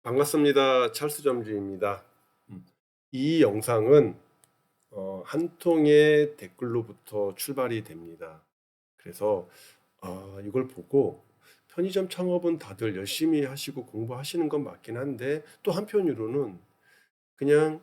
반갑습니다. 찰스 점주입니다. 음. 이 영상은 한 통의 댓글로부터 출발이 됩니다. 그래서 이걸 보고 편의점 창업은 다들 열심히 하시고 공부하시는 건 맞긴 한데, 또 한편으로는 그냥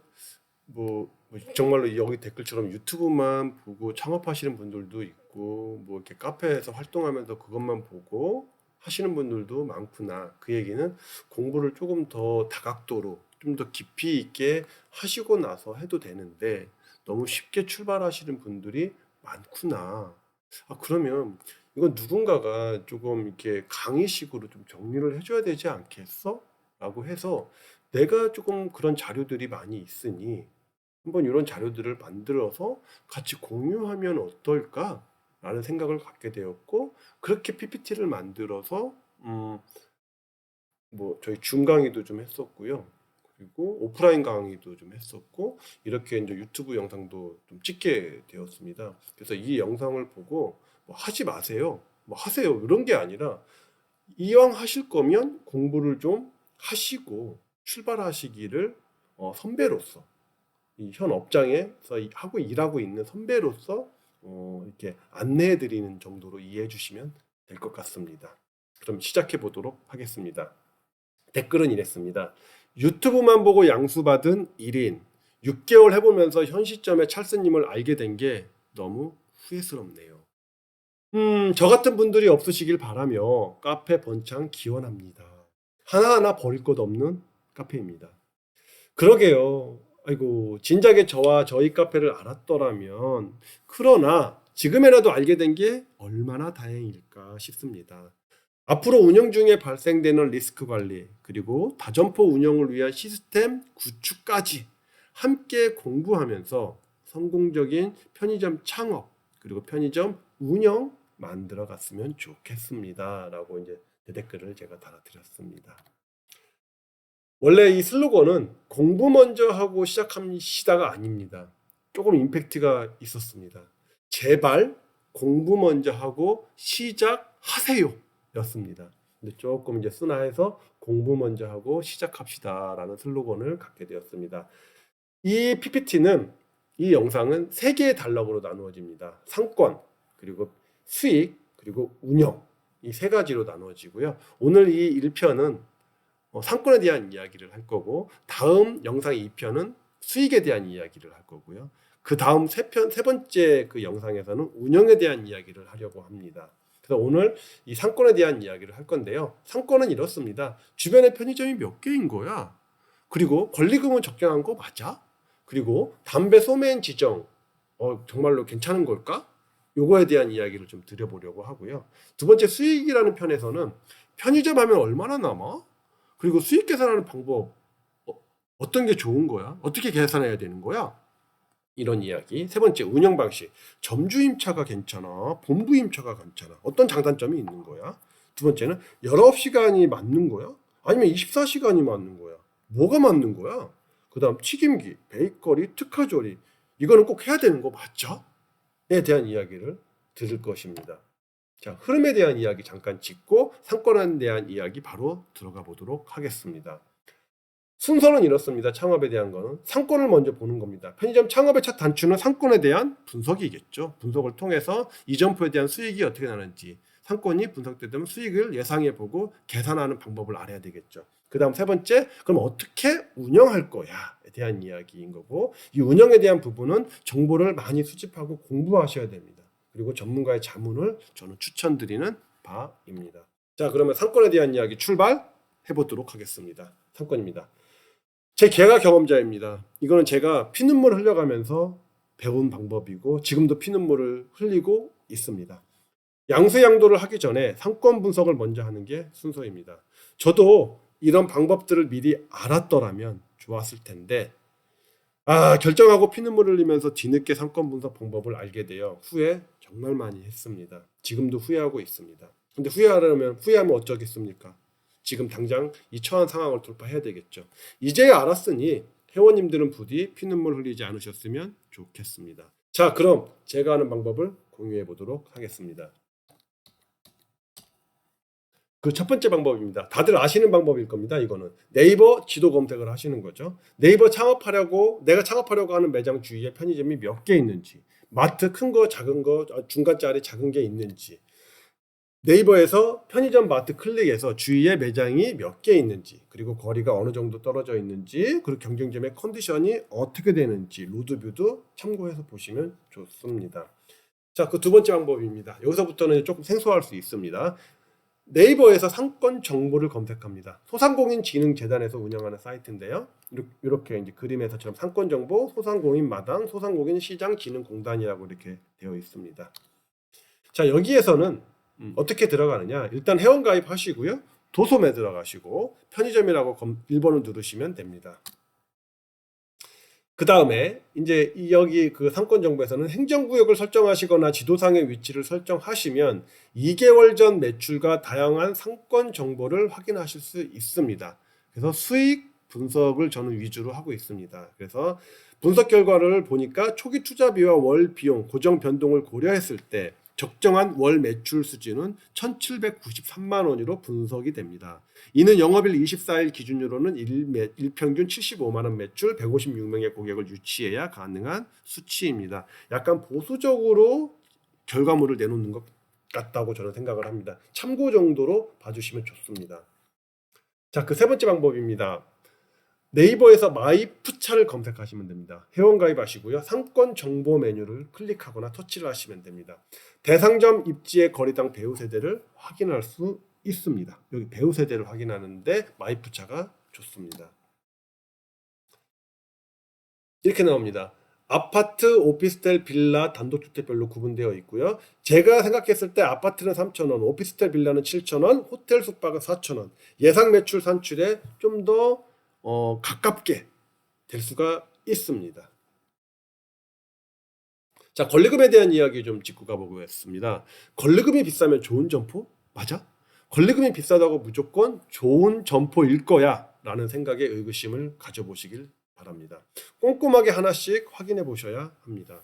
뭐 정말로 여기 댓글처럼 유튜브만 보고 창업하시는 분들도 있고, 뭐 이렇게 카페에서 활동하면서 그것만 보고 하시는 분들도 많구나. 그 얘기는 공부를 조금 더 다각도로 좀 더 깊이 있게 하시고 나서 해도 되는데, 너무 쉽게 출발하시는 분들이 많구나. 그러면 이건 누군가가 조금 이렇게 강의식으로 좀 정리를 해줘야 되지 않겠어? 라고 해서, 내가 조금 그런 자료들이 많이 있으니 한번 이런 자료들을 만들어서 같이 공유하면 어떨까? 라는 생각을 갖게 되었고, 그렇게 PPT를 만들어서 뭐 저희 줌 강의도 좀 했었고요. 그리고 오프라인 강의도 좀 했었고, 이렇게 이제 유튜브 영상도 좀 찍게 되었습니다. 그래서 이 영상을 보고 뭐 하지 마세요, 뭐 하세요, 이런 게 아니라, 이왕 하실 거면 공부를 좀 하시고 출발하시기를, 선배로서, 이 현 업장에서 하고 일하고 있는 선배로서 이렇게 안내해 드리는 정도로 이해해 주시면 될 것 같습니다. 그럼 시작해 보도록 하겠습니다. 댓글은 이랬습니다. 유튜브만 보고 양수받은 1인, 6개월 해보면서 현 시점에 찰스님을 알게 된 게 너무 후회스럽네요. 저 같은 분들이 없으시길 바라며 카페 번창 기원합니다. 하나하나 버릴 것 없는 카페입니다. 그러게요. 아이고, 진작에 저와 저희 카페를 알았더라면. 그러나 지금이라도 알게 된 게 얼마나 다행일까 싶습니다. 앞으로 운영 중에 발생되는 리스크 관리, 그리고 다점포 운영을 위한 시스템 구축까지 함께 공부하면서 성공적인 편의점 창업, 그리고 편의점 운영 만들어 갔으면 좋겠습니다. 라고 이제 댓글을 제가 달아드렸습니다. 원래 이 슬로건은 공부 먼저 하고 시작합시다가 아닙니다. 조금 임팩트가 있었습니다. 제발 공부 먼저 하고 시작하세요 였습니다. 근데 조금 이제 순화해서 공부 먼저 하고 시작합시다라는 슬로건을 갖게 되었습니다. 이 PPT는, 이 영상은 세 개의 단락으로 나누어집니다. 상권, 그리고 수익, 그리고 운영, 이 세 가지로 나누어지고요. 오늘 이 1편은 상권에 대한 이야기를 할 거고, 다음 영상 2편은 수익에 대한 이야기를 할 거고요. 그 다음 세 번째 그 영상에서는 운영에 대한 이야기를 하려고 합니다. 그래서 오늘 이 상권에 대한 이야기를 할 건데요. 상권은 이렇습니다. 주변에 편의점이 몇 개인 거야? 그리고 권리금은 적정한 거 맞아? 그리고 담배 소매인 지정, 정말로 괜찮은 걸까? 요거에 대한 이야기를 좀 드려보려고 하고요. 두 번째, 수익이라는 편에서는 편의점 하면 얼마나 남아? 그리고 수익 계산하는 방법, 어떤 게 좋은 거야? 어떻게 계산해야 되는 거야? 이런 이야기. 세 번째, 운영 방식. 점주 임차가 괜찮아? 본부 임차가 괜찮아? 어떤 장단점이 있는 거야? 두 번째는 19시간이 맞는 거야? 아니면 24시간이 맞는 거야? 뭐가 맞는 거야? 그 다음 튀김기, 베이커리, 특화조리. 이거는 꼭 해야 되는 거 맞죠? 에 대한 이야기를 들을 것입니다. 자, 흐름에 대한 이야기 잠깐 짚고 상권에 대한 이야기 바로 들어가 보도록 하겠습니다. 순서는 이렇습니다. 창업에 대한 거는 상권을 먼저 보는 겁니다. 편의점 창업의 첫 단추는 상권에 대한 분석이겠죠. 분석을 통해서 이 점포에 대한 수익이 어떻게 나는지, 상권이 분석되면 수익을 예상해 보고 계산하는 방법을 알아야 되겠죠. 그 다음 세 번째, 그럼 어떻게 운영할 거야에 대한 이야기인 거고, 이 운영에 대한 부분은 정보를 많이 수집하고 공부하셔야 됩니다. 그리고 전문가의 자문을 저는 추천드리는 바입니다. 자, 그러면 상권에 대한 이야기 출발해 보도록 하겠습니다. 상권입니다. 제 개가 경험자입니다. 이거는 제가 피눈물을 흘려가면서 배운 방법이고, 지금도 피눈물을 흘리고 있습니다. 양수양도를 하기 전에 상권 분석을 먼저 하는 게 순서입니다. 저도 이런 방법들을 미리 알았더라면 좋았을 텐데, 결정하고 피눈물을 흘리면서 뒤늦게 상권 분석 방법을 알게 되어 후회 정말 많이 했습니다. 지금도 후회하고 있습니다. 근데 후회하면 어쩌겠습니까? 지금 당장 이 처한 상황을 돌파해야 되겠죠. 이제 알았으니 회원님들은 부디 피눈물 흘리지 않으셨으면 좋겠습니다. 자, 그럼 제가 하는 방법을 공유해 보도록 하겠습니다. 그 첫 번째 방법입니다. 다들 아시는 방법일 겁니다. 이거는 네이버 지도 검색을 하시는 거죠. 네이버 창업하려고 내가 창업하려고 하는 매장 주위에 편의점이 몇 개 있는지, 마트 큰 거, 작은 거, 중간짜리 작은 게 있는지, 네이버에서 편의점 마트 클릭해서 주위에 매장이 몇 개 있는지, 그리고 거리가 어느 정도 떨어져 있는지, 그리고 경쟁점의 컨디션이 어떻게 되는지 로드뷰도 참고해서 보시면 좋습니다. 자, 그 두 번째 방법입니다. 여기서부터는 조금 생소할 수 있습니다. 네이버에서 상권 정보를 검색합니다. 소상공인진흥재단에서 운영하는 사이트인데요. 이렇게 이제 그림에서처럼 상권 정보, 소상공인 마당, 소상공인 시장 진흥공단이라고 이렇게 되어 있습니다. 자, 여기에서는 어떻게 들어가느냐? 일단 회원 가입하시고요. 도소매 들어가시고 편의점이라고 1번을 누르시면 됩니다. 그 다음에 이제 여기 그 상권 정보에서는 행정구역을 설정하시거나 지도상의 위치를 설정하시면 2개월 전 매출과 다양한 상권 정보를 확인하실 수 있습니다. 그래서 수익 분석을 저는 위주로 하고 있습니다. 그래서 분석 결과를 보니까 초기 투자비와 월 비용, 고정 변동을 고려했을 때 적정한 월 매출 수준은 1,793만 원으로 분석이 됩니다. 이는 영업일 24일 기준으로는 일평균 75만 원 매출 156명의 고객을 유치해야 가능한 수치입니다. 약간 보수적으로 결과물을 내놓는 것 같다고 저는 생각을 합니다. 참고 정도로 봐주시면 좋습니다. 자, 그 세 번째 방법입니다. 네이버에서 마이푸차를 검색하시면 됩니다. 회원 가입하시고요. 상권 정보 메뉴를 클릭하거나 터치를 하시면 됩니다. 대상점 입지의 거리당 배우 세대를 확인할 수 있습니다. 여기 배우 세대를 확인하는데 마이푸차가 좋습니다. 이렇게 나옵니다. 아파트, 오피스텔, 빌라, 단독주택별로 구분되어 있고요. 제가 생각했을 때 아파트는 3,000원, 오피스텔, 빌라는 7,000원, 호텔 숙박은 4,000원. 예상 매출 산출에 좀 더 가깝게 될 수가 있습니다. 자, 권리금에 대한 이야기 좀 짚고 가보겠습니다. 권리금이 비싸면 좋은 점포? 맞아? 권리금이 비싸다고 무조건 좋은 점포일 거야 라는 생각에 의구심을 가져보시길 바랍니다. 꼼꼼하게 하나씩 확인해 보셔야 합니다.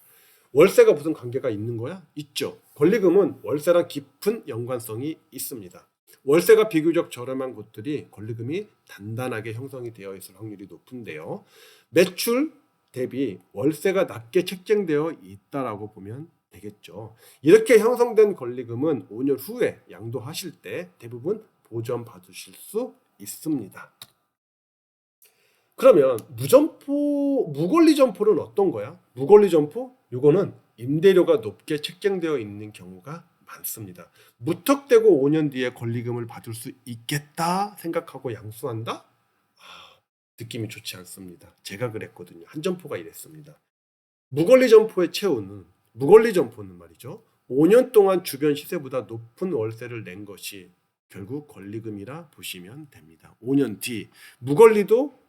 월세가 무슨 관계가 있는 거야? 있죠. 권리금은 월세랑 깊은 연관성이 있습니다. 월세가 비교적 저렴한 곳들이 권리금이 단단하게 형성이 되어 있을 확률이 높은데요. 매출 대비 월세가 낮게 책정되어 있다라고 보면 되겠죠. 이렇게 형성된 권리금은 5년 후에 양도하실 때 대부분 보전 받으실 수 있습니다. 그러면 무권리 점포는 어떤 거야? 무권리 점포? 이거는 임대료가 높게 책정되어 있는 경우가 많습니다. 무턱대고 5년 뒤에 권리금을 받을 수 있겠다 생각하고 양수한다? 느낌이 좋지 않습니다. 제가 그랬거든요. 한 점포가 이랬습니다. 무권리 점포는 말이죠. 5년 동안 주변 시세보다 높은 월세를 낸 것이 결국 권리금이라 보시면 됩니다. 5년 뒤 무권리도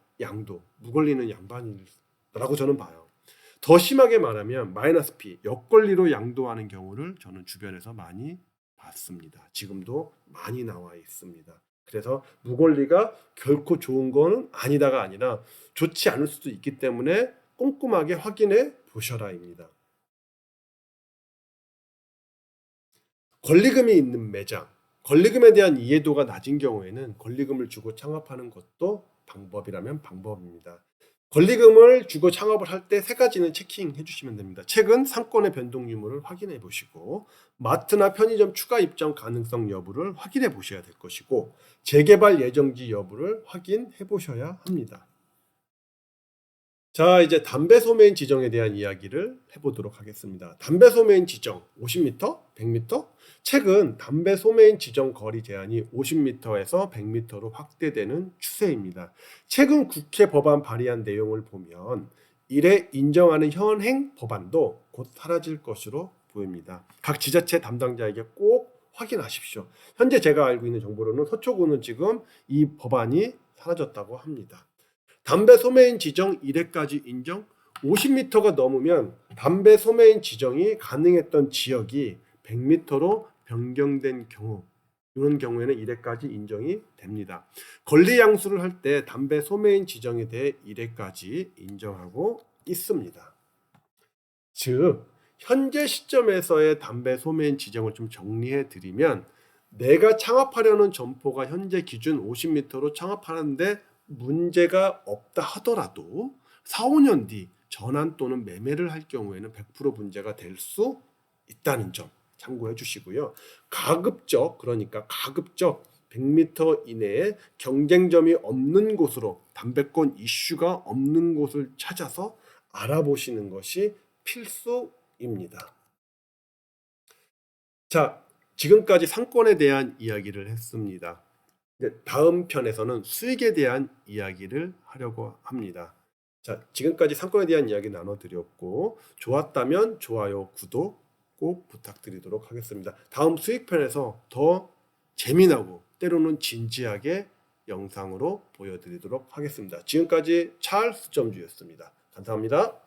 무권리는 양반이라고 저는 봐요. 더 심하게 말하면 마이너스 P, 역권리로 양도하는 경우를 저는 주변에서 많이 봤습니다. 지금도 많이 나와 있습니다. 그래서 무권리가 결코 좋은 거는 아니다가 아니라 좋지 않을 수도 있기 때문에 꼼꼼하게 확인해 보셔라입니다. 권리금이 있는 매장, 권리금에 대한 이해도가 낮은 경우에는 권리금을 주고 창업하는 것도 방법이라면 방법입니다. 권리금을 주고 창업을 할 때 세 가지는 체킹해 주시면 됩니다. 최근 상권의 변동 유무를 확인해 보시고, 마트나 편의점 추가 입점 가능성 여부를 확인해 보셔야 될 것이고, 재개발 예정지 여부를 확인해 보셔야 합니다. 자, 이제 담배 소매인 지정에 대한 이야기를 해보도록 하겠습니다. 담배 소매인 지정 50m, 100m? 최근 담배 소매인 지정 거리 제한이 50m에서 100m로 확대되는 추세입니다. 최근 국회 법안 발의한 내용을 보면 이래 인정하는 현행 법안도 곧 사라질 것으로 보입니다. 각 지자체 담당자에게 꼭 확인하십시오. 현재 제가 알고 있는 정보로는 서초구는 지금 이 법안이 사라졌다고 합니다. 담배 소매인 지정 1회까지 인정, 50m가 넘으면 담배 소매인 지정이 가능했던 지역이 100m로 변경된 경우, 이런 경우에는 1회까지 인정이 됩니다. 권리 양수를 할 때 담배 소매인 지정에 대해 1회까지 인정하고 있습니다. 즉 현재 시점에서의 담배 소매인 지정을 좀 정리해 드리면, 내가 창업하려는 점포가 현재 기준 50m로 창업하는데 문제가 없다 하더라도 4, 5년 뒤 전환 또는 매매를 할 경우에는 100% 문제가 될 수 있다는 점 참고해 주시고요. 그러니까 가급적 100m 이내에 경쟁점이 없는 곳으로, 담배권 이슈가 없는 곳을 찾아서 알아보시는 것이 필수입니다. 자, 지금까지 상권에 대한 이야기를 했습니다. 다음 편에서는 수익에 대한 이야기를 하려고 합니다. 자, 지금까지 상권에 대한 이야기 나눠드렸고, 좋았다면 좋아요, 구독 꼭 부탁드리도록 하겠습니다. 다음 수익편에서 더 재미나고 때로는 진지하게 영상으로 보여드리도록 하겠습니다. 지금까지 찰스 점주였습니다. 감사합니다.